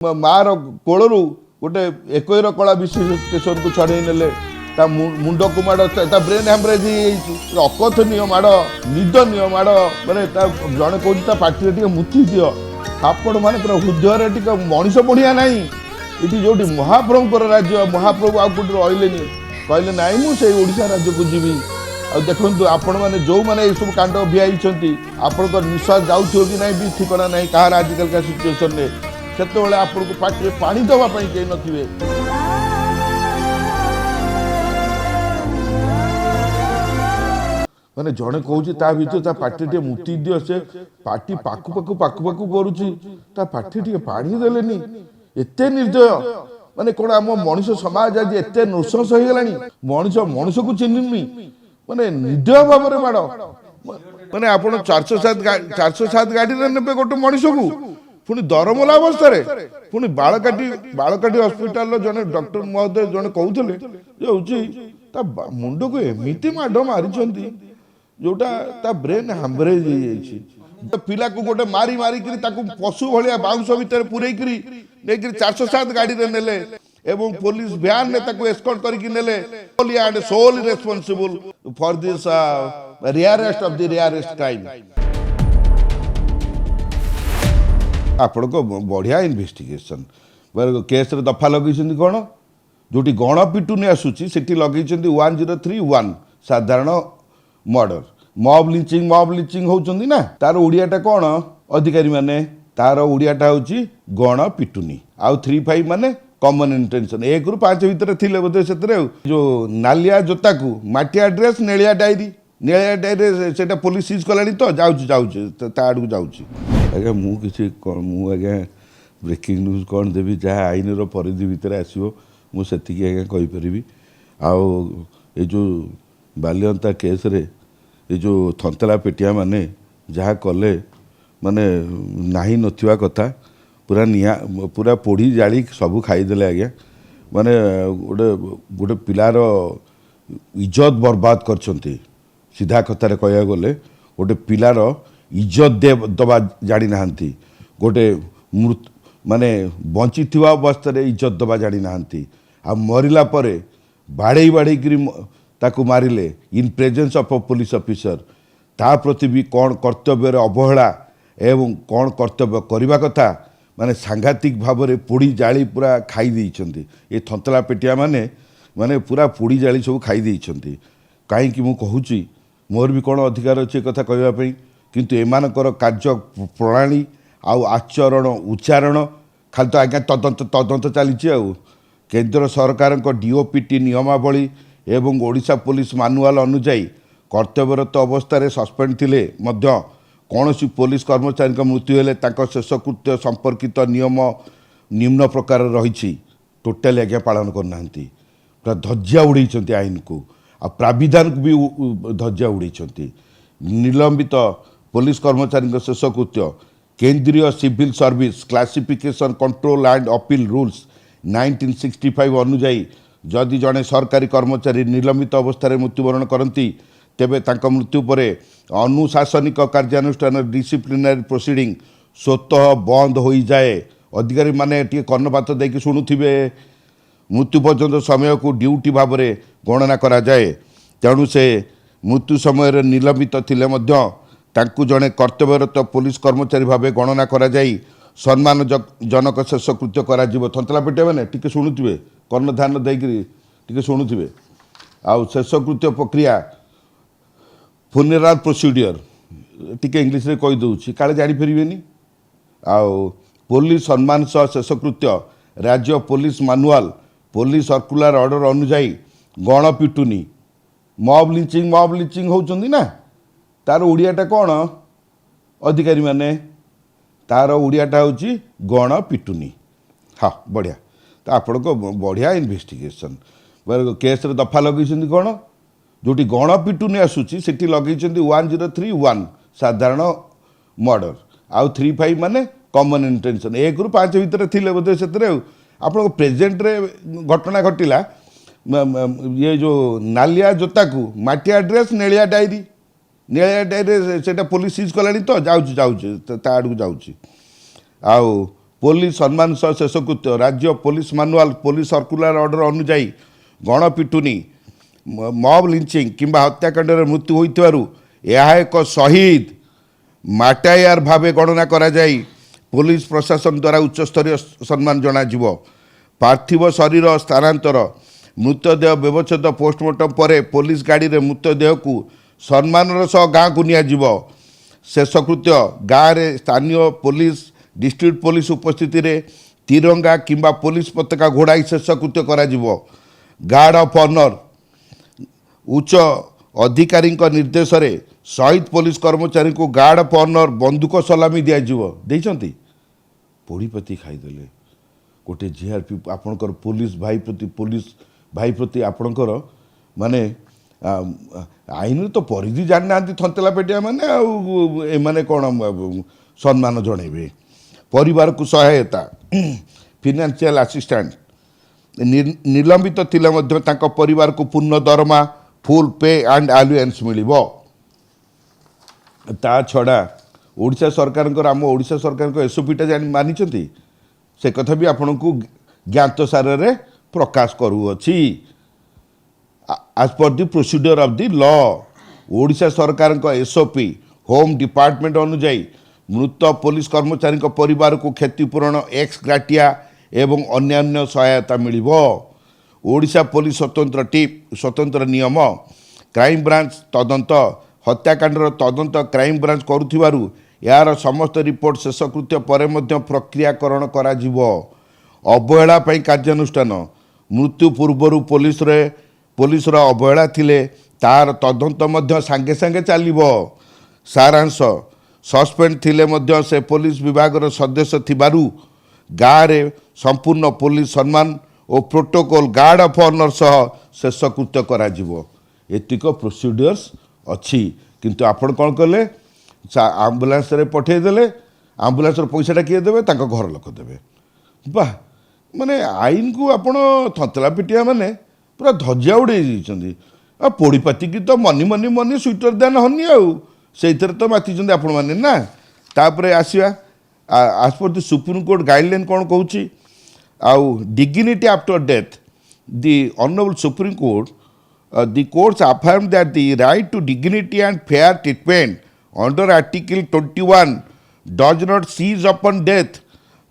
मार कोलू गोटे एकईर कला विशेष स्टेशन को छड़े ने मुंड को माड़ ब्रेन हैमरेज अकथनीय माड़ निदनीय माड़ मैंने जड़े कह पार्टी मुति दियो आपण मैंने पूरा हृदय टे मनीष बढ़िया ना ये जो महाप्रभुर राज्य महाप्रभु आउ कौट रही कहले ना मुझे ओडिशा राज्य को जीवी आ देखु आपण मैंने जो मैंने ये सब कांड भियाई आपण निश्वास जाऊ कि ना भी ठिकना ना कहार आजिकल का सिचुएसन में सेतबेले आपण को पार्टी पानी दवाई कहीं नथिबे मैंने जड़े कह भर पार्टी टे मुति दियो से पार्टी पाखु पाखु करुच्ची पार्टी टे पानी देलेनी एते निर्दय माने कौन आम मनीष समाज आज एत नृशंस हो गलानी मनीष मनीष को चिन्हनी माने निर्दय भाव में माड़ माने आप 407 गाड़ी ने गोटे मनीष को पुणी दरमला अवस्था पुणी बालकाटी हस्पिटाल जने डॉक्टर महोदय जने कहते मुंड को एमती माड़ मारी जोटा ब्रेन हैमरेज हो पिला को गोटे मारी मारिकी पशु भाया बाउंश भितर पूरे 407 गाड़ी ने एवं पुलिस भ्यान ने एस्कॉर्ट करके नेले and sole responsible for this rarest of the rarest crime आपण को बढ़िया इन्वेस्टिगेशन केस रे दफा लगे कौन जोटी गण पिटुनी आसूची सेठी लगे 1031 साधारण मर्डर मॉब लिंचिंग होउचंदी ना तार ओडियाटा कौन अधिकारी माने तार ओडियाटा होची गण पिटुनी आउ 35 माने कॉमन इंटेंशन 1 रु 5 भीतर थिले बोधे सेतरे जो नालिया जोता को माटिया ड्रेस नेलिया डायरी सेटा पुलिस सीज कलानी तो जाउची ता आडू जाउची आज्ञा मु किसी मु आज्ञा ब्रेकिंग न्यूज कौन देवी जहाँ आईन परिधि भितर आसो मुझे आज्ञा कहीपरि आउ ये जो बालियंता केस रे ये जो थंतला पेटिया माने जहाँ कले माने नाही नथिवा कथा पूरा निया पूरा पोड़ी जाली सबू खाईदे आज्ञा माने गोटे पिलार इज्जत बर्बाद करछंती सीधा कथार कह गले गोटे पिलार इज्जत दबा जानी ना गोटे मृत माने बंची अवस्था इज्जत दबा जानी ना आ मरला परे बाड़े ताकू मारिले in presence of a police officer ता प्रति भी कौन कर्तव्य अवहेला एवं कौन कर्तव्य करने कथा माने सांघातिक भाव में पोड़ी जाली पूरा खाई देइछंती ये थंतला पेटिया माने माने पूरा पोड़ी जाली सब खाई देइछंती कहीं मु कहूची मोर भी कौन अधिकार अच्छे कथा कहवाई किंतु एमानकर कार्य प्रणाली आउ आचरण उच्चारण खाली तो आज्ञा तदंत चली केंद्र सरकार डीओपीटी नियमावली एवं ओडिशा पुलिस मानुआल अनुजाई कर्तव्यरत अवस्था सस्पेंड थिले मध्य कौन सी पुलिस कर्मचारी मृत्यु हेले शेषकृत्य संपर्कित नियम निम्न प्रकार रही टोटाली आज्ञा पालन करना पूरा धज्जिया उड़े आईन को आ प्राविधान को भी धज्जिया उड़े निलंबित पुलिस कर्मचारी शेषकृत्य केंद्रीय civil service classification control and appeal rules 1965 अनुजाई जदि जड़े सरकारी कर्मचारी निलंबित अवस्था मृत्युवरण करती तेबे तांका मृत्यु पर अनुशासनिक कार्यानुष्ठान डिसिप्लिनरी प्रोसीडिंग स्वतः बंद हो जाए अधिकारी माने टी कर्णपात देकी शुणुथिबे मृत्यु पर्यंत समय को ड्यूटी भाव में गणना करा जाए तेणु से मृत्यु समय निलंबित थिले मध्य तांकु जड़े कर्तव्यरत पुलिस कर्मचारी भाव गणना करा जाई सम्मान जनक शेषकृत्य करा थंतला पेटे मैंने टी शुणुवे कर्ण ध्यान देकर शुणुवे आउ शेषकृत्य प्रक्रिया फ्यूनेराल प्रोसीडियर टी इंग्लीश रे कही दूसरी काले जापरेनि आउ पुलिस सम्मान सह शेषकृत्य राज्य police manual police circular order अनुजाई गण पिटुनी मॉब लिंचिंग होउचंदी ना तार ओडियाटा कौन अधिकारी माने तार ओडियाटा होची गण पिटुनी हाँ बढ़िया तो आपण को बढ़िया इन्वेस्टिगेशन केस रे दफा लगे कौन जोटी गण पिटुनी आसूची सेठी लगे 1031 साधारण मर्डर आउ 35 माने कॉमन इंटेंशन 1 रु 5 भीतर थिले बोधे सेतरे आपण प्रेजेंट रे घटना घटिला ये जो नालिया जोता को माटिया ड्रेस नेलिया डायरी सेटा पुलिस सीज कलानी तो जाउची ता आडू जाउची आउ पुलिस सम्मान सह शेषकृत्य राज्य police manual police circular order अनुजाई गणपिटुनी मॉब लिंचिंग किंबा हत्याकांड मृत्यु होइतिबारु यह एक शहीद माटायर भावे गणना करा जाई पुलिस प्रशासन द्वारा उच्चस्तरीय सम्मान जनाजिवो पार्थिव शरीर स्थानांतर मृतदेह व्यवच्छेद पोस्टमार्टम पर पुलिस गाड़ी रे मृतदेह को सम्मान सह गाँव को नियाजिवो शेषकृत्य गाँव रे स्थानीय पुलिस डिस्ट्रिक्ट पुलिस उपस्थिति रे तिरंगा किंबा पुलिस पताका घोड़ाई शेषकृत्य करा जिवो गार्ड ऑफ ऑनर उच्च अधिकारी निर्देश रे शहीद पुलिस कर्मचारी को गार्ड ऑफ ऑनर बंदूक सलामी दिज्व देइचंती पोड़ीपति खाईदेले गोटे जीआरपी आपणकर पुलिस भाई प्रति आपणकर माने आईन तो परिधि जानी ना थंतेला पेटिया माने माने कौन सम्मान जणेबे परिवार को सहायता फिनान्शियल असिस्टेंट निलंबित थिले मध्य तांको परिवार को पूर्ण दरमा फुल पे एंड अलाउंस मिलिबो ता छड़ा ओडिशा सरकार आम ओडिशा सरकार को एसओपीटा जानी मानिचंती से कथा भी आपण को ज्ञात सार रे प्रकाश करूअछि as per the procedure of the law Odisha सरकार को एसओपी होम डिपार्टमेंट अनुजाई मृत पुलिस कर्मचारी परिवार को क्षतिपूरण एक्स ग्राटिया एवं अन्यान्य सहायता मिलिबो ओडिशा पुलिस स्वतंत्र नियम क्राइम ब्रांच तदंत हत्याकांडर तदंत क्राइम ब्रांच करुथिबारु यार समस्त रिपोर्ट शेषकृत्य पर मध्य प्रक्रियाकरण करा जिवो अवहेला पई कार्यानुष्ठान मृत्यु पूर्व पुलिस अवहेला थिले तार तदंत मध्य सांगे सांगे चलिबो सारांश सस्पेंड थिले मध्य से पुलिस विभाग सदस्य थिबारु गाँव रे संपूर्ण पुलिस सम्मान और प्रोटोकॉल गार्ड ऑफ ऑनर सह शेषकृत्य करा जिवो एतिक प्रोसीडर्स अच्छी किंतु आपण कौन कले आम्बुलांस रे पठे देले आम्बुलांस पैसाटा किए देवे तांको घर लोक देवे वाह माने आईन को आपण थंतला पिटिया माने पूरा धज्जा उड़े जाइछंदी आ पोड़ीपाती की तो money money money sweeter than Honey आउ सेइथरे तो मातिछंदी आपण माने ना तापरे आसीबा आज पर द सुप्रीम कोर्ट गाइडलाइन कौन कहूँ आउ dignity after death the honourable supreme court the courts affirm that the right to dignity and fair treatment under Article 21 does not cease upon death.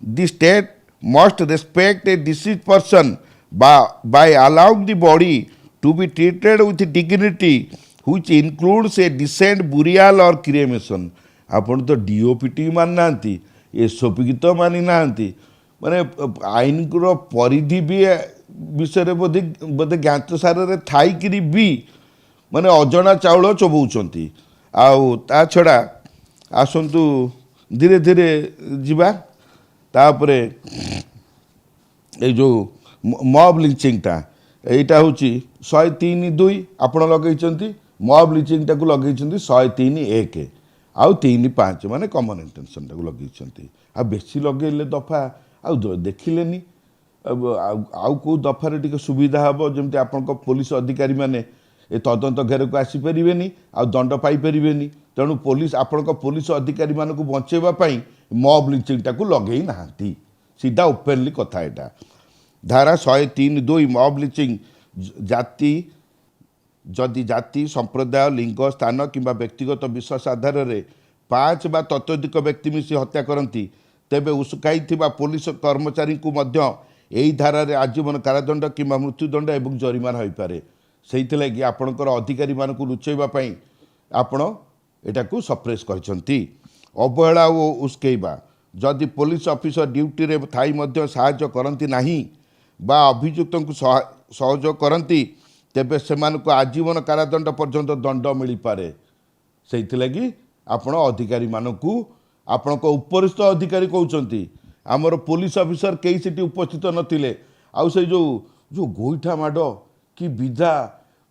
The state must respect a deceased person by allowing the body to be treated with dignity, which includes a decent burial or cremation. आपण तो DOPT मान नांती SOP की तो मानी नांती माने आईन को परिधि भी विषय बोधे बोधे ज्ञात सारे थाईकि भी माने अजना चाउल चोबौचंती आउ ता छड़ा आसंतु धीरे धीरे जीवा तापरे ए जो मॉब लिंचिंगटा एटा होची 103(2) आपण लगेइचंती मॉब लिंचिंगटा को लगेइचंती 103(1) आउ 3(5) माने कॉमन इंटेंशन टा को लगेइचंती आ बेसी लगेले दफा आउ देखिलेनी आउ को दफारे टिके सुविधा हम जमी आपण पुलिस अधिकारी माने ए तदंत घेर को आसीपारे आ दंड पाइपर तेणु पुलिस आपण पुलिस अधिकारी मान को बचेवाई मॉब लिंचिंगटा को लगे ना सीधा ओपेनली कथा यहाँ धारा 103(2) मॉब लिंचिंग जाति जदि जाति संप्रदाय लिंग स्थान किंबा व्यक्तिगत विश्वास आधार में 5 बा ततोधिक व्यक्ति मिसी हत्या करती तेबे उसकाई पुलिस कर्मचारी को मध्य यही धारा रे आजीवन कारादंड किंबा मृत्युदंड एवं जरिमाना हो पारे से आपणकर अधिकारी मान को लुचेवाई आपण एटा को सप्रेस करछंती अवहेला और उस्केइबा जदि पुलिस ऑफिसर ड्यूटी रे थाई मध्य सहायता करती नाही बा अभियुक्त को सहयोग करती तेबे सेमान को आजीवन कारादंड पर्यंत दंड मिल पारे से आपण अधिकारी मानकू आपण उपरिस्थ अधिकारी कहते आमर पुलिस ऑफिसर कई सीटी उपस्थित नथिले आउ से जो गोईठा माड़ कि विधा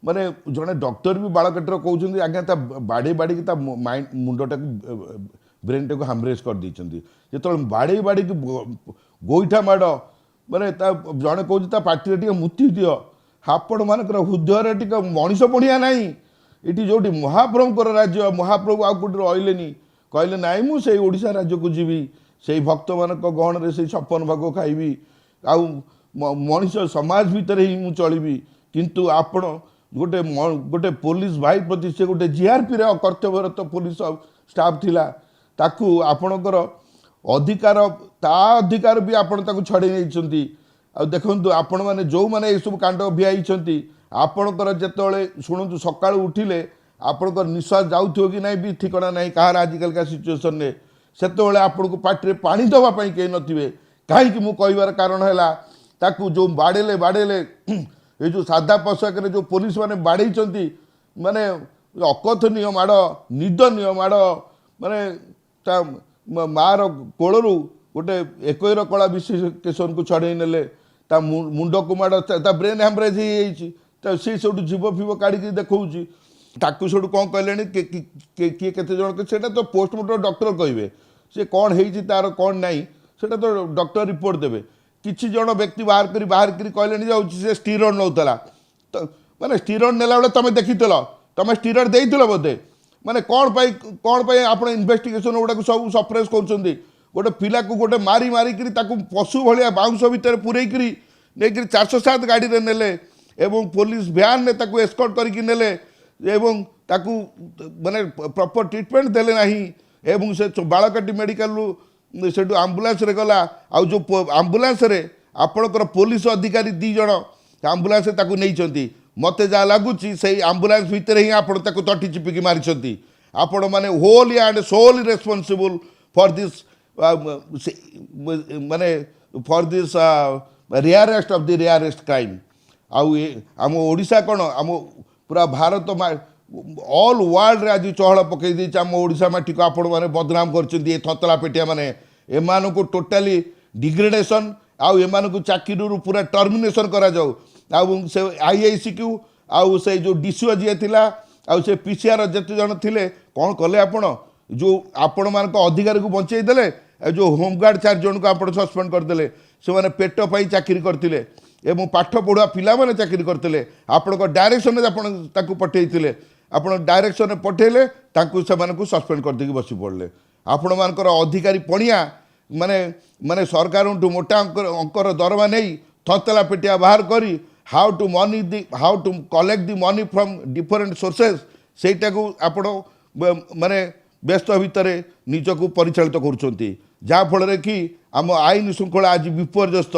माने जड़े डॉक्टर भी बाड़कटर कहते आज्ञा ता बाड़े बाड़ी की माइंड मुंडटा ब्रेन टाक हामरेज कर देइछंती जो बाड़े बाड़ी की गोईठा माड़ माने जड़े कहते पार्टी टे मुति दियो आपण मानकर हृदय टे मनीष पड़िया ना ये जो महाप्रभुकर राज्य महाप्रभु आउ कौटे रही कहले नाई मुझे ओडिशा राज्य को जीवी ସେଇ ଭକ୍ତମାନଙ୍କ ଗହଣରେ ସେଇ ଛପନ ଭୋଗ ଖାଇବି ଆଉ ମଣିଷ ସମାଜ ଭିତରେ ହିଁ ମୁଁ ଚଳିବି। କିନ୍ତୁ ଆପଣ ଗୋଟେ ପୋଲିସ ଭାଇ ପ୍ରତି ସେ ଗୋଟେ ଜିଆରପିରେ କର୍ତ୍ତବ୍ୟରତ ପୋଲିସ ଷ୍ଟାଫ୍ ଥିଲା, ତାକୁ ଆପଣଙ୍କର ଅଧିକାର ତା ଅଧିକାର ବି ଆପଣ ତାକୁ ଛଡ଼େଇ ନେଇଛନ୍ତି। ଆଉ ଦେଖନ୍ତୁ ଆପଣମାନେ ଯେଉଁମାନେ ଏସବୁ କାଣ୍ଡ ଭିଆଇଛନ୍ତି, ଆପଣଙ୍କର ଯେତେବେଳେ ଶୁଣନ୍ତୁ ସକାଳୁ ଉଠିଲେ ଆପଣଙ୍କର ନିଶ୍ୱାସ ଯାଉଥିବ କି ନାହିଁ ବି ଠିକଣା ନାହିଁ କାହାର ଆଜିକାଲିକା ସିଚୁଏସନରେ, ସେତେବେଳେ ଆପଣଙ୍କୁ ପାଟିରେ ପାଣି ଦେବା ପାଇଁ କେହି ନଥିବେ। କାହିଁକି ମୁଁ କହିବାର କାରଣ ହେଲା ତାକୁ ଯେଉଁ ବାଡ଼େଇଲେ ଏ ଯେଉଁ ସାଧା ପୋଷାକରେ ଯେଉଁ ପୋଲିସ ମାନେ ବାଡ଼େଇଛନ୍ତି, ମାନେ ଅକଥନୀୟ ମାଡ଼, ନିନ୍ଦନୀୟ ମାଡ଼, ମାନେ ତା ମାଆର କୋଳରୁ ଗୋଟେ ଏକୋଇର କଳା ବିଶେଷଙ୍କୁ ଛଡ଼େଇ ନେଲେ, ତା ମୁଣ୍ଡକୁ ମାଡ଼, ତା ବ୍ରେନ୍ ହ୍ୟାମରେଜ୍ ହେଇଯାଇଛି, ସେ ସେଠୁ ଜୀବ ଫିବ କାଢ଼ିକି ଦେଖାଉଛି। ତାକୁ ସେଠୁ କ'ଣ କହିଲେଣି କିଏ କେତେ ଜଣ, ସେଇଟା ତ ପୋଷ୍ଟମର୍ଟମ୍ ଡକ୍ଟର କହିବେ ସେ କ'ଣ ହେଇଛି ତାର କ'ଣ ନାହିଁ, ସେଇଟା ତ ଡକ୍ଟର ରିପୋର୍ଟ ଦେବେ। କିଛି ଜଣ ବ୍ୟକ୍ତି ବାହାରିକରି କହିଲେଣି ଯେ ହେଉଛି ସେ ଷ୍ଟିରଏଡ୍ ନେଉଥିଲା। ତ ମାନେ ଷ୍ଟିରଏଡ୍ ନେଲା ବେଳେ ତୁମେ ଦେଖିଥିଲ, ତୁମେ ଷ୍ଟିରଏଡ୍ ଦେଇଥିଲ ବୋଧେ, ମାନେ କ'ଣ ପାଇଁ ଆପଣ ଇନଭେଷ୍ଟିଗେସନ୍ ଗୁଡ଼ାକୁ ସବୁ ସପ୍ରେସ୍ କରୁଛନ୍ତି? ଗୋଟେ ପିଲାକୁ ଗୋଟେ ମାରିକିରି ତାକୁ ପଶୁ ଭଳିଆ ବାଉଁଶ ଭିତରେ ପୂରେଇକିରି ନେଇକରି 407 ଗାଡ଼ିରେ ନେଲେ ଏବଂ ପୋଲିସ ଭ୍ୟାନ୍ରେ ତାକୁ ଏସ୍କର୍ଟ କରିକି ନେଲେ ଏବଂ ତାକୁ ମାନେ ପ୍ରପର ଟ୍ରିଟମେଣ୍ଟ ଦେଲେ ନାହିଁ ଏବଂ ସେ ବାଳକାଟି ମେଡ଼ିକାଲରୁ ସେଠୁ ଆମ୍ବୁଲାନ୍ସରେ ଗଲା। ଆଉ ଯେଉଁ ଆମ୍ବୁଲାନ୍ସରେ ଆପଣଙ୍କର ପୋଲିସ ଅଧିକାରୀ 2 ଜଣ ଆମ୍ବୁଲାନ୍ସରେ ତାକୁ ନେଇଛନ୍ତି, ମୋତେ ଯାହା ଲାଗୁଛି ସେଇ ଆମ୍ବୁଲାନ୍ସ ଭିତରେ ହିଁ ଆପଣ ତାକୁ ତଟି ଚିପିକି ମାରିଛନ୍ତି। ଆପଣମାନେ wholly and solely responsible for this ମାନେ for this rarest of the rarest crime. ଆଉ ଆମ ଓଡ଼ିଶା କ'ଣ ଆମ ପୁରା ଭାରତ ଅଲ୍ ୱାର୍ଲଡରେ ଆଜି ଚହଳ ପକାଇ ଦେଇଛି ଆମ ଓଡ଼ିଶା ମାଟିକୁ ଆପଣମାନେ ବଦନାମ କରିଛନ୍ତି। ଏ ଥତଲା ପେଟିଆ ମାନେ ଏମାନଙ୍କୁ ଟୋଟାଲି ଡିଗ୍ରେଡେସନ୍ ଆଉ ଏମାନଙ୍କୁ ଚାକିରିରୁ ପୁରା ଟର୍ମିନେସନ୍ କରାଯାଉ। ଆଉ ସେ IICକୁ ଆଉ ସେ ଯେଉଁ DCO ଯିଏ ଥିଲା ଆଉ ସେ PCR ଯେତେ ଜଣ ଥିଲେ କ'ଣ କଲେ ଆପଣ? ଯେଉଁ ଆପଣମାନଙ୍କ ଅଧିକାରକୁ ବଞ୍ଚେଇ ଦେଲେ, ଯେଉଁ ହୋମଗାର୍ଡ଼ 4 ଜଣଙ୍କୁ ଆପଣ ସସ୍ପେଣ୍ଡ କରିଦେଲେ, ସେମାନେ ପେଟ ପାଇଁ ଚାକିରି କରିଥିଲେ ଏବଂ ପାଠ ପଢ଼ୁଆ ପିଲାମାନେ ଚାକିରି କରିଥିଲେ। ଆପଣଙ୍କ ଡାଇରେକ୍ସନରେ ଆପଣ ତାକୁ ପଠାଇଥିଲେ, ଆପଣ ଡାଇରେକ୍ସନରେ ପଠାଇଲେ ତାଙ୍କୁ ସେମାନଙ୍କୁ ସସ୍ପେଣ୍ଡ କରିଦେଇକି ବସି ପଡ଼ିଲେ। ଆପଣମାନଙ୍କର ଅଧିକାରୀ ପଣିଆ ମାନେ ସରକାରଙ୍କଠୁ ମୋଟା ଅଙ୍କର ଦରମା ନେଇ ଥତଲା ପେଟିଆ ବାହାର କରି how to collect the money from different sources, ସେଇଟାକୁ ଆପଣ ମାନେ ବ୍ୟସ୍ତ ଭିତରେ ନିଜକୁ ପରିଚାଳିତ କରୁଛନ୍ତି, ଯାହାଫଳରେ କି ଆମ ଆଇନ ଶୃଙ୍ଖଳା ଆଜି ବିପର୍ଯ୍ୟସ୍ତ।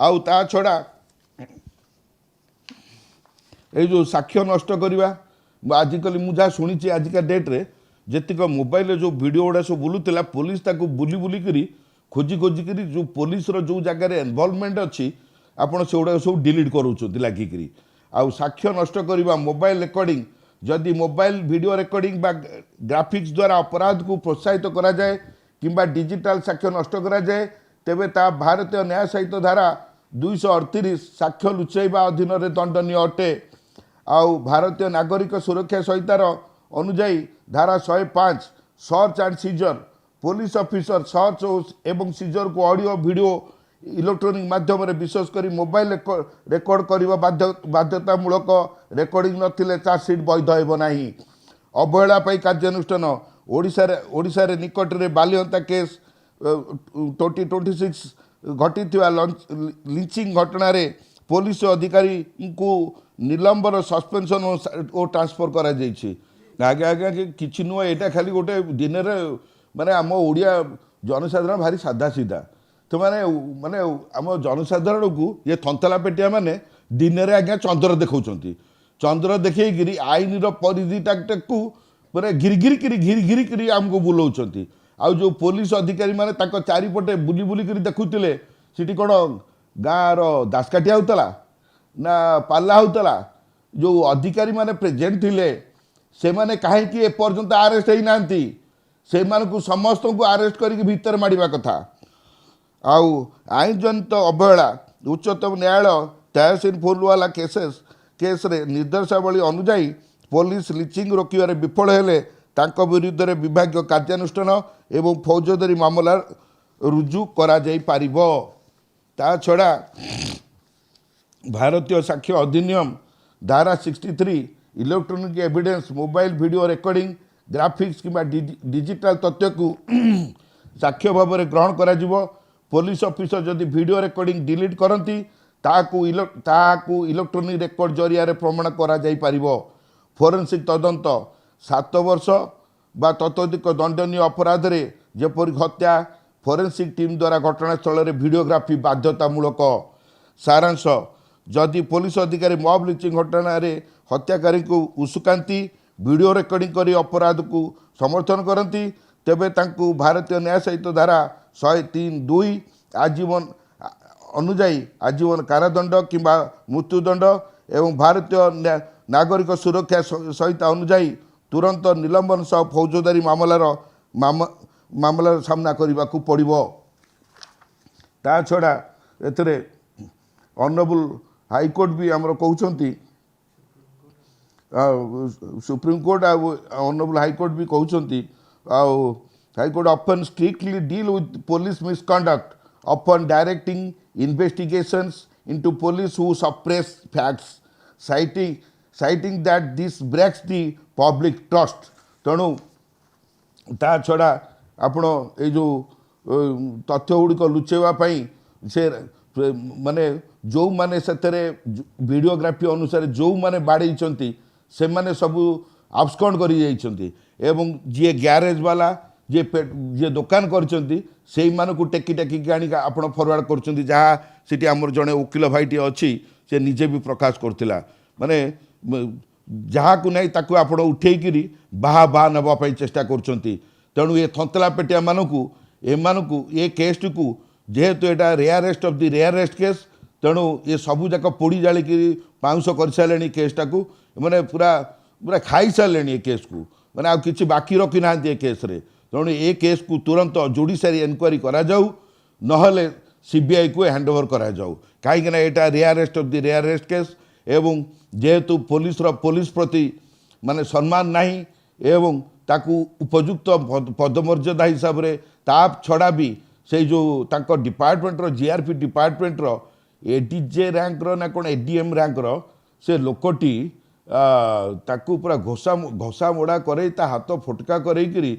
ଆଉ ତା ଛଡ଼ା ଏଇ ଯେଉଁ ସାକ୍ଷ୍ୟ ନଷ୍ଟ କରିବା, ଆଜିକାଲି ମୁଁ ଯାହା ଶୁଣିଛି ଆଜିକା ଡେଟ୍ରେ ଯେତିକ ମୋବାଇଲରେ ଯେଉଁ ଭିଡ଼ିଓ ଗୁଡ଼ା ସବୁ ବୁଲୁଥିଲା, ପୋଲିସ ତାକୁ ବୁଲିକିରି ଖୋଜିକିରି ଯେଉଁ ପୋଲିସର ଯେଉଁ ଜାଗାରେ ଇନଭଲ୍ଭମେଣ୍ଟ ଅଛି ଆପଣ ସେଗୁଡ଼ାକ ସବୁ ଡିଲିଟ୍ କରାଉଛନ୍ତି ଲାଗିକିରି। ଆଉ ସାକ୍ଷ୍ୟ ନଷ୍ଟ କରିବା, ମୋବାଇଲ ରେକର୍ଡ଼ିଂ, ଯଦି ମୋବାଇଲ ଭିଡ଼ିଓ ରେକର୍ଡ଼ିଂ ବା ଗ୍ରାଫିକ୍ସ ଦ୍ୱାରା ଅପରାଧକୁ ପ୍ରୋତ୍ସାହିତ କରାଯାଏ କିମ୍ବା ଡିଜିଟାଲ ସାକ୍ଷ୍ୟ ନଷ୍ଟ କରାଯାଏ, ତେବେ ତା ଭାରତୀୟ ନ୍ୟାୟ ସାହିତ୍ୟ ଧାରା 238 ସାକ୍ଷ୍ୟ ଲୁଚାଇବା ଅଧୀନରେ ଦଣ୍ଡନୀୟ ଅଟେ। ଆଉ ଭାରତୀୟ ନାଗରିକ ସୁରକ୍ଷା ସଂହିତାର ଅନୁଯାୟୀ ଧାରା 105 search and seizure, police officer search ଏବଂ ସିଜରକୁ ଅଡ଼ିଓ ଭିଡ଼ିଓ ଇଲେକ୍ଟ୍ରୋନିକ୍ ମାଧ୍ୟମରେ ବିଶେଷ କରି ମୋବାଇଲ ରେକର୍ଡ଼ କରିବା ବାଧ୍ୟତାମୂଳକ। ରେକର୍ଡ଼ିଂ ନଥିଲେ ଚାର୍ଜସିଟ୍ ବୈଧ ହେବ ନାହିଁ। ଅବହେଳା ପାଇଁ କାର୍ଯ୍ୟାନୁଷ୍ଠାନ, ଓଡ଼ିଶାରେ ନିକଟରେ ବାଲିଅନ୍ତା କେସ୍ 2026 ଘଟିଥିବା ଲିଞ୍ଚିଂ ଘଟଣାରେ ପୋଲିସ ଅଧିକାରୀଙ୍କୁ ନିଲମ୍ବନ, ସସ୍ପେନ୍ସନ୍ ଓ ଟ୍ରାନ୍ସଫର କରାଯାଇଛି। ଆଜ୍ଞା କିଛି ନୁହେଁ, ଏଇଟା ଖାଲି ଗୋଟେ ଦିନରେ ମାନେ ଆମ ଓଡ଼ିଆ ଜନସାଧାରଣ ଭାରି ସାଧା ସିଧା। ସେମାନେ ମାନେ ଆମ ଜନସାଧାରଣକୁ ଇଏ ଥନ୍ତଲା ପେଟିଆ ମାନେ ଦିନରେ ଆଜ୍ଞା ଚନ୍ଦ୍ର ଦେଖାଉଛନ୍ତି। ଚନ୍ଦ୍ର ଦେଖେଇକିରି ଆଇନର ପରିଧିଟାକୁ ମାନେ ଘିରିକିରି ଆମକୁ ବୁଲାଉଛନ୍ତି। ଆଉ ଯେଉଁ ପୋଲିସ ଅଧିକାରୀମାନେ ତାଙ୍କ ଚାରିପଟେ ବୁଲିକିରି ଦେଖୁଥିଲେ, ସେଠି କ'ଣ ଗାଁର ଦାସକାଠିଆ ହେଉଥିଲା ନା ପାଲା ହେଉଥିଲା? ଯେଉଁ ଅଧିକାରୀମାନେ ପ୍ରେଜେଣ୍ଟ ଥିଲେ ସେମାନେ କାହିଁକି ଏପର୍ଯ୍ୟନ୍ତ ଆରେଷ୍ଟ ହେଇନାହାନ୍ତି? ସେମାନଙ୍କୁ ସମସ୍ତଙ୍କୁ ଆରେଷ୍ଟ କରିକି ଭିତରେ ମାଡ଼ିବା କଥା। ଆଉ ଆଇନଜନିତ ଅବହେଳା, ଉଚ୍ଚତମ ନ୍ୟାୟାଳୟ ତହସିଲ ଫୁଲୱାଲା କେସ୍ରେ ନିର୍ଦ୍ଦେଶାବଳୀ ଅନୁଯାୟୀ ପୋଲିସ ଲିଚିଂ ରୋକିବାରେ ବିଫଳ ହେଲେ ତାଙ୍କ ବିରୁଦ୍ଧରେ ବିଭାଗୀୟ କାର୍ଯ୍ୟାନୁଷ୍ଠାନ ଏବଂ ଫୌଜଦାରୀ ମାମଲା ରୁଜୁ କରାଯାଇପାରିବ। ତା ଛଡ଼ା ଭାରତୀୟ ସାକ୍ଷ୍ୟ ଅଧିନିୟମ ଧାରା 63 electronic evidence, mobile video recording, graphics କିମ୍ବା ଡିଜିଟାଲ ତଥ୍ୟକୁ साक्ष्य भाव में ग्रहण करा जिवो। पुलिस ऑफिसर जदि वीडियो रिकॉर्डिंग डिलीट करती ताकू इलेक्ट्रोनिक रेकर्ड जरिया प्रमाण करा जाई परिबो। फोरेंसिक तदंत 7 वर्ष बा ततोधिक दंडनीय अपराध रे जेपरि हत्या फोरेंसिक टीम द्वारा घटनास्थल में वीडियोग्राफी बाध्यतामूलक। सारांश जदि पुलिस अधिकारी मॉब लिंचिंग घटना रे हत्याकारी को उसुकांती वीडियो रिकॉर्डिंग करी अपराध को समर्थन करती तेबे तांकु भारतीय न्याय संहिता धारा 103(2) आजीवन अनुजाई आजीवन कारादंड किंबा मृत्युदंड एवं भारतीय नागरिक सुरक्षा संहिता अनुजाई तुरंत निलंबन सह फौजदारी मामलार सामना करने को पड़ो। ता छड़ा एथिरे ऑनरेबल हाईकोर्ट भी आमर कहते सुप्रीम कोर्ट ऑनरेबल हाईकोर्ट भी कहते high court often strictly deal with police misconduct upon directing investigations into police who suppress facts, citing that this breaks the public trust. तेणु ता छड़ा आपण ये जो तथ्य गुड़िक लुचेवाई से माने जो माने से वीडियोग्राफी अनुसार जो माने बाड़े से माने सबू आब्सकंड कर जी ग्यारेज वाला जे दुकान कर टेकी टेकी आनी आप फरवर्ड कर जहाँ सीटी आमर जड़े वकिल भाईटी अच्छी से निजे भी प्रकाश करथिला माने जहाँ को नहीं ताकू आप उठेकरी बाहा नवाई चेष्टा कर तेणु ये थंतला पेटिया मानू एमानू ये केस को जेहेतु यहाँ rarest of the rarest case तेणु ये सबू जाक पोड़ी जालिक पाउंस कर सारे केसटा को मैंने पूरा पूरा खाई सारे ये केस को मैंने आ कि बाकी रखी ना ये केस रे तेणु ये केस को तुरंत जुडिशियरी एनक्वारी करा जाऊ नहले सीबीआई को हैंडओवर करा जाऊ कहीं यहाँ rarest of the rarest case एवं जेहेतु पुलिस प्रति माने सम्मान नहीं एवं ताकू उपयुक्त पदमर्यादा हिसाब से ता छड़ा भी से जो तांको department GRP department ADJ rank ना कौन एडीएम रैंक से लोकटी ताकू पूरा घोषा मोड़ा करे ता हाथ फोटका करेकरी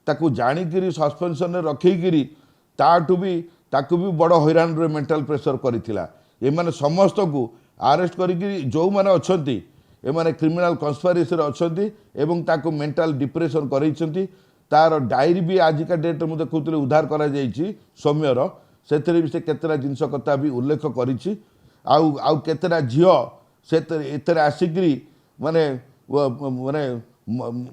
ताकू जाणिकी सस्पेंशन में रखी ताठू भी ताकू भी बड़ हैरान रे मेंटल प्रेशर करिथिला ए माने समस्त को अरेस्ट करी जो माने अछंती ए माने क्रिमिनल कन्स्पिरेसी रे अछंती एवं ताकू मेंटल डिप्रेशन करैछंती तार डायरी भी आजिका डेट में देखुली उद्धार करा जाइछि सौम्यर से भी से केतरा जिनस कथा भी उल्लेख करिछि आउ केतरा झियो से एतरे आसिकरी माने माने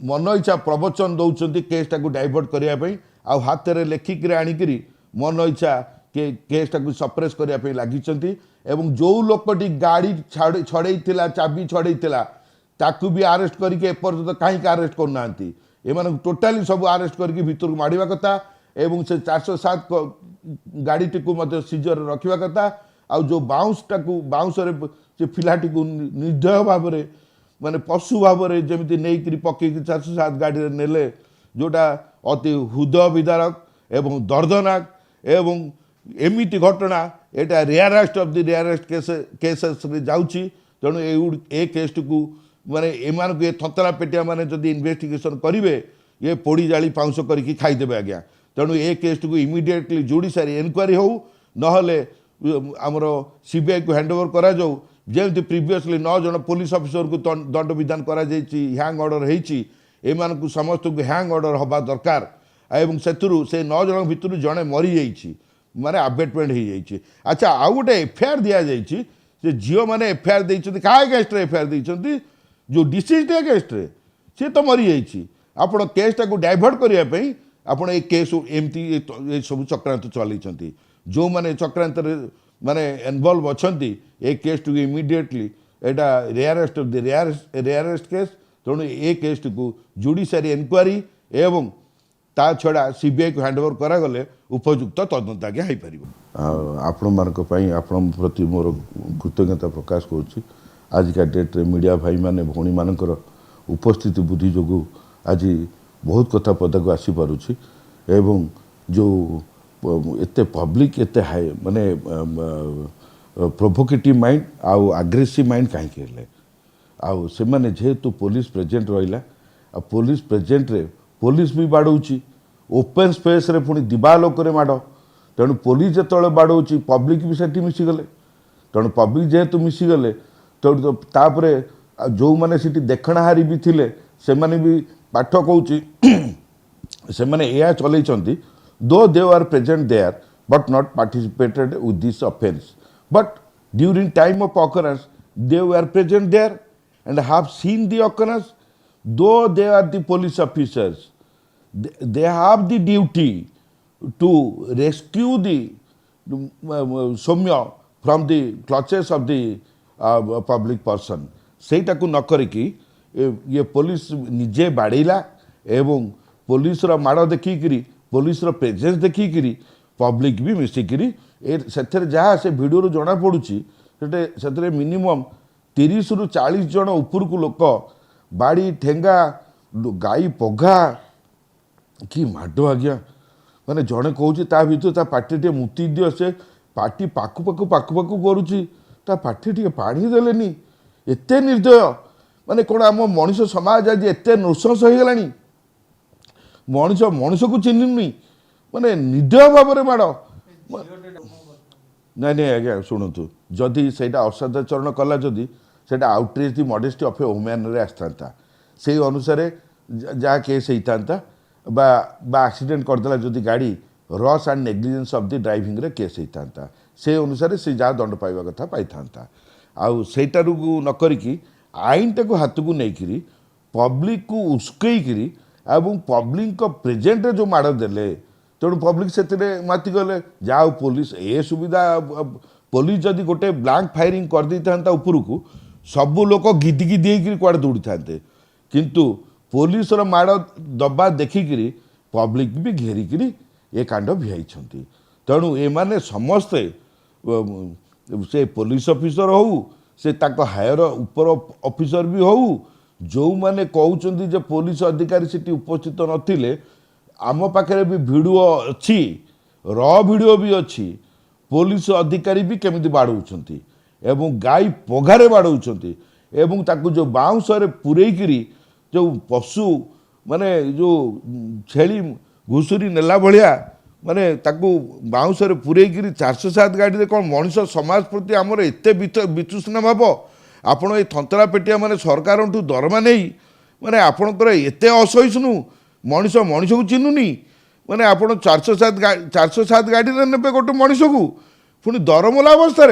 मन इच्छा प्रवचन दौरान केसटा को डाइवर्ट करने आउ हाथ में लेखिक आणिकी मन इच्छा केसटा को सप्रेस करने लगी जो लोकटी गाड़ी छड़े चाबी छड़े ताकू भी अरेस्ट करके एपर्यंत कहीं अरेस्ट करना एम टोटाली सब अरेस्ट करके भितर को माड़ा कथा एवं से 407 गाड़ी टी सीजर रखा कथा आउ जो बाउंस से पिलाटी को निर्दय भाव में माने पशु भाव में जमी नहीं पकई 407 गाड़ी नेले जोटा अति हृदय विदारक एवं दर्दनाक एवं एमिटी घटना यहाँ rarest of the rarest cases जाऊँगी तेणु ए केस को माने एमान ये थतला पेटिया माने जदि इन्वेस्टिगेशन करेंगे ये पोड़ी जाली पाउंस करके खाईदेवे आज्ञा तेणु ए केस को इमिडिएटली जुडिशियरी एनक्वारी हो नहले आमर सीबीआई को हैंडओवर करा जाऊ जेमती प्रिवियसली 9 जन पुलिस ऑफिसर को दंड विधान करा जाइछि हैंग ऑर्डर होइछि एमान को समस्त को हैंग ऑर्डर हवा दरकार एवं से 9 जन भितर जड़े मरी जाइछि माने अबेटमेंट हो जाइछि। अच्छा आउ गोटे एफआईआर दिया जाइछि जे झियो माने एफआईआर देइछन्ति का अगेंस्ट रे एफआईआर देइछन्ति जो डिसीज अगेंस्ट रे से तो मरी जाइछि आपण केसटा को डाइवर्ट करिया पई आपण ए केस एमती सब चक्रांत चलैछन्ति जो माने चक्रांत माने इन्वॉल्व अछन्ति ए केस टू इमिडिएटली एटा rarest of the rarest case तेणु ए केस को जुडिशियरी एनक्वारी एवं ता छड़ा सीबीआई को हैंडओवर करागले उपयुक्त तदंत आगे हो पार आपण मानक आपण प्रति मोर कृतज्ञता प्रकाश करुच्ची आजिका डेट्रे मीडिया भाई माने भौणी मानकर उपस्थिति बुद्धि जोगु आज बहुत कथा पदाक आसी पारुछि एवं जो एते पब्लिक एते हाई माने प्रोवोकेटिव माइंड आउ आग्रेसिव माइंड कहीं हेले आउ से माने जेहेतु पुलिस प्रेजेंट रहिला पुलिस प्रेजेंट रे पुलिस भी बाड़ौची ओपन स्पेस रे पुणी दिवालोक माड़ तेणु पुलिस जो बाड़ौची पब्लिक भी सेठी मिसीगले तेणु पब्लिक जेहेतु मिसीगले तेणु तापर जो मैंने सीटी देखणाहारी भी थिले से माने भी पाठ कहूँ से माने यह चलई दो they are present there but not participated with this offence but during time of occurrence they were present there and have seen the occurrence though they are the police officers they have the duty to rescue the Soumya from the clutches of the public person ସେଇଟାକୁ ନ କରିକି ये police निजे बाड़ेला एवं police रो माड़ देखिकी police रो presence देखिकी public भी मिसिकी से जहाँ से वीडियो जना पड़ुची से मिनिमम 30 रु 40 जन उपरक लोक बाड़ी ठेंगा गाई पघा कि माड आज्ञा माने जड़े कौच ता भर ता पाटी टे मुति दियो से पाटी पाखु पाखु पाखु पाखु करुच्ची ता पाटी टे पानी देलेनी एते निर्दय माने कौन आम मनीष समाज आज एत नृशंस हो गला मनीष मनीष को चिन्हनी माने निर्दय भाव में माड़ नहीं नहीं आज्ञा शुणु जदि से असदाचरण कला जदि से outreach the modesty of A women रे आसता से अनुसार जहाँ केस होता एक्सीडेंट करदेला जदि गाड़ी रस and negligence of the driving रे केस होता से अनुसार से जहाँ दंड पाइबा कथा पाई था आउ सेटारू न करिकी आईन टाक हाथ को लेकिरी पब्लिक को उस्कईकरी एवं पब्लिक प्रेजेंट जो माड़ देले तेणु पब्लिक से माति गले जाओ पुलिस ए सुविधा पुलिस जदि गोटे ब्लैंक फायरिंग कर दे था ऊपर को सबू लोक गिदी गिदी कुआड़े दौड़ी था किंतु पुलिस माड़ दबा देखिकी पब्लिक भी घेरिकी ए कांड भियाई तेणु एमाने समस्ते से पुलिस ऑफिसर हो से ताको हायर ऊपर ऑफिसर भी हो जो माने कहउचंदी जे पुलिस अधिकारी सेठी उपस्थित नथिले आम पाखे भी वीडियो अच्छी वीडियो भी अच्छी पुलिस अधिकारी भी केमिति बाड़ौछंती एवं गाई पघारे बाड़ौछंती एवं ताकू जो बाउंसरे पुरेइकिरी जो पशु माने जो छेली घुसुरी नेला भलिया माने ताकू बाउंसरे पुरेइकिरी 407 गाड़ी रे कौन मनीष समाज प्रति आमर एते वितृष्णा भाव आपण ए थंतरा पेटिया माने सरकार दरमा नहीं माने आपणकर एते असहिष्णु मनीष मनीष को चिन्हुनी माने आप 407 गाड़ी ने गोटे मनीष को पुणी दरमला अवस्था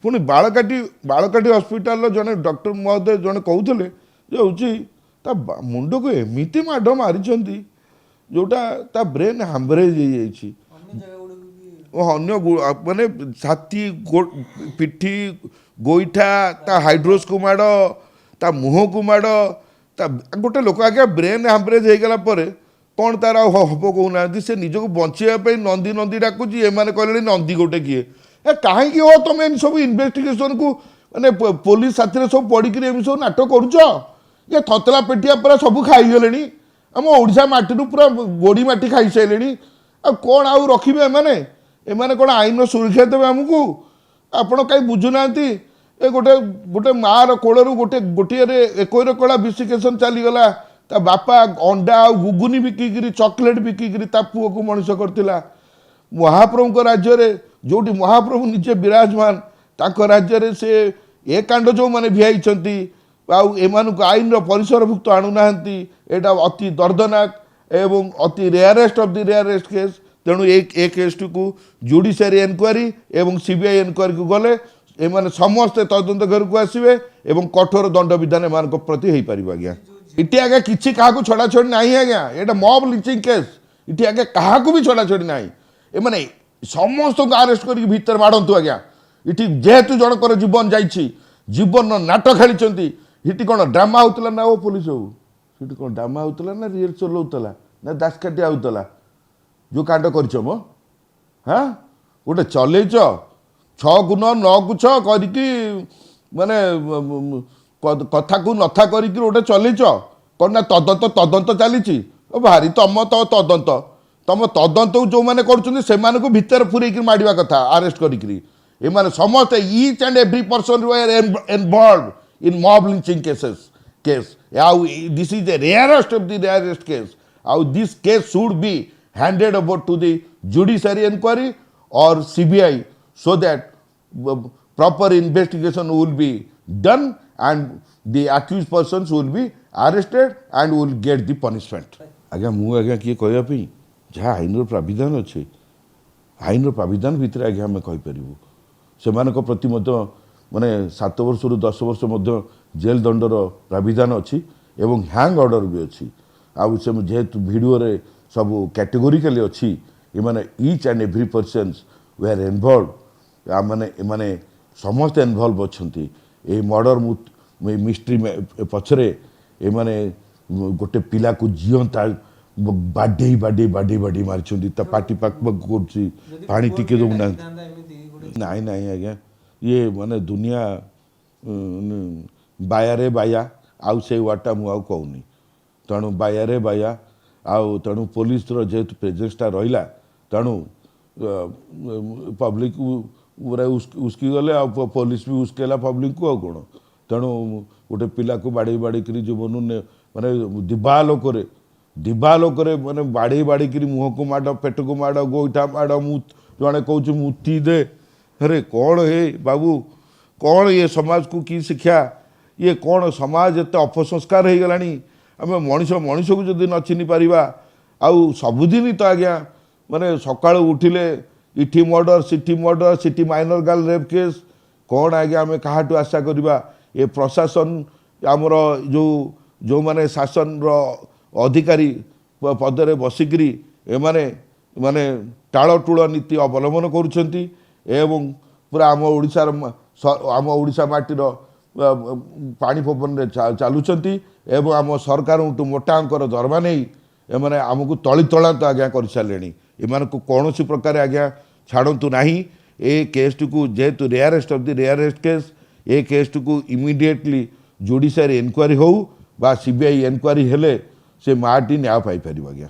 पुणी बालकाटी हस्पिटाल जड़े डॉक्टर महोदय जड़े कहते हूँ मुंड को एमती माड़ मारी जोटा ता ब्रेन हामरेज अन्य माने छाती पिठी गोईठा ता हाइड्रोस को माड़ ता मुह को माड़ गोटे लोक आज्ञा ब्रेन हामरेज हो गला कौन तार हम कहना से निजक बचाई नंदी नंदी डाकुची एम कहले नंदी गोटे किए कहीं हो तुम इन सब इन्वेस्टिगेशन को माने पुलिस साथी सब पड़ी सब नाटक करुच ये थतला पेटिया पूरा सब खाईगले आम ओडिशा माटी पूरा गोड़ी माटी खाई सारे कौन आउ रखिए एमाने कौन आईन सुरक्षा देवे आमको आपण कहीं बुझुना ए गोटे गोटे मार कोलू गोटे गोटे एकोर कला विसिकेशन चलीगला ता बापा अंडा आ गुगुनी बिकिकी चॉकलेट बिकिकी ता पुओ को मनीष करथिला महाप्रभु राज्य रे जोटी महाप्रभु निजे विराजमान ताको राज्य रे से ए कांड जो माने भियाइछंती आउ एमानक आईन रो परिसरभुक्त आणु नाहंती एटा अति दर्दनाक एवं अति rarest of the rarest case तेणु ए केस को जुडिशियरी एनक्वारी एवं सीबीआई एनक्वारी को गले एमाने समस्ते तदंत घर को आसवे एवं कठोर दंड विधान एम प्रति हो पार आज्ञा इटी आगे किसी क्या छड़ा छड़ी ना आज्ञा ये मॉब लिंचिंग केस इटी आगे क्या भी छड़ा छड़ी ना एमाने समस्त को आरेस्ट कर भितर माड़तु आज्ञा इटी जेहेतु जनकर जीवन जाइए जीवन नाट खेली इटी कौन ड्रामा होता ना वो पुलिस हो सीटी कौन ड्रामा होता ना रिहर्सल होता ना दासकाटिया होता जो कांड कर हाँ गोटे चलैच 6 को 9 9 को 6 करके माने कथा को नथा करके गोटे चलैच कौन ना तदंत तदंत चली भारी तुम तो तदंत तुम तदंत जो मैंने कर भितर पूरे माड़ा कथा आरेस्ट करें समस्त each and every person were involve in mob lynching case आउ this is the rarest of the rarest case आउ this case should be handed over to the judiciary inquiry or CBI so that proper investigation will be done and the accused persons will be arrested and will get the punishment. आज्ञा मु आज्ञा किए कहवाई जहाँ आईन प्राविधान अच्छे आईन प्राविधान भितर आज्ञा आम कहीपर से प्रति माने 7 वर्ष रु 10 वर्ष जेल दंडर प्राविधान अच्छी एवं हैंग ऑर्डर भी अच्छी आउ से जेहेतु वीडियो रे सब कैटेगोरिकली अच्छी ये माने each and every persons were involved माने समस्त इन्वॉल्व अच्छा ये मर्डर मिस्ट्री पछरे ये माने गोटे पिला को जीवंता बाडे बाडे बाडे बाडे मारी पार्टी पाक पानी टिके दौना नाई नाई आज्ञा ये माने दुनिया बायारे बाया आउ से वाटा मु आउ कहूनी तेणु बायारे बाया आउ तेणु पुलिस जेहेतु प्रेजेंसटा रहा तेणु पब्लिक पूरा उसकी गले आ पुलिस भी उसकेला पब्लिक को कौन तेणु गोटे पिला को बाड़ी बाड़ी कर जीवन माने दिवालोक माने बाड़ी बाड़ी कर मुह को माड़ पेट को माड़ गोईठा माड़ जड़े कौच मुती दे अरे कौन हे बाबू कौन ये समाज को की शिक्षा ये कौन समाज एत अपसंस्कार हो गला आम मनीष मनीष को जदि न चिन्ह पारिबा आउ सबुदिन तो आज्ञा माने सकाळ उठिले इठी murder city minor girl rape case कौन आज्ञा आम क्या आशा करवा ये प्रशासन आमर जो माने शासन रो अधिकारी पदरे बसिकी एमाने माने टाळटूळ नीति अवलंबन करुछंती एवं पूरा आम ओडिशा माटीर पानी पवन चलुंट एवं आम सरकार मोटा अंकर दरमा नहीं एमाने आमको तली तलांत आज्ञा कर सारे एम कौन प्रकार आज्ञा छाड़ू ना ए केस को जेहेतु rarest of the rarest case A case को इमिडिएटली जुडिशियरी इनक्वारी हो बा सीबीआई इनक्वारी हेले से माटी न्याय पाई पार आज्ञा।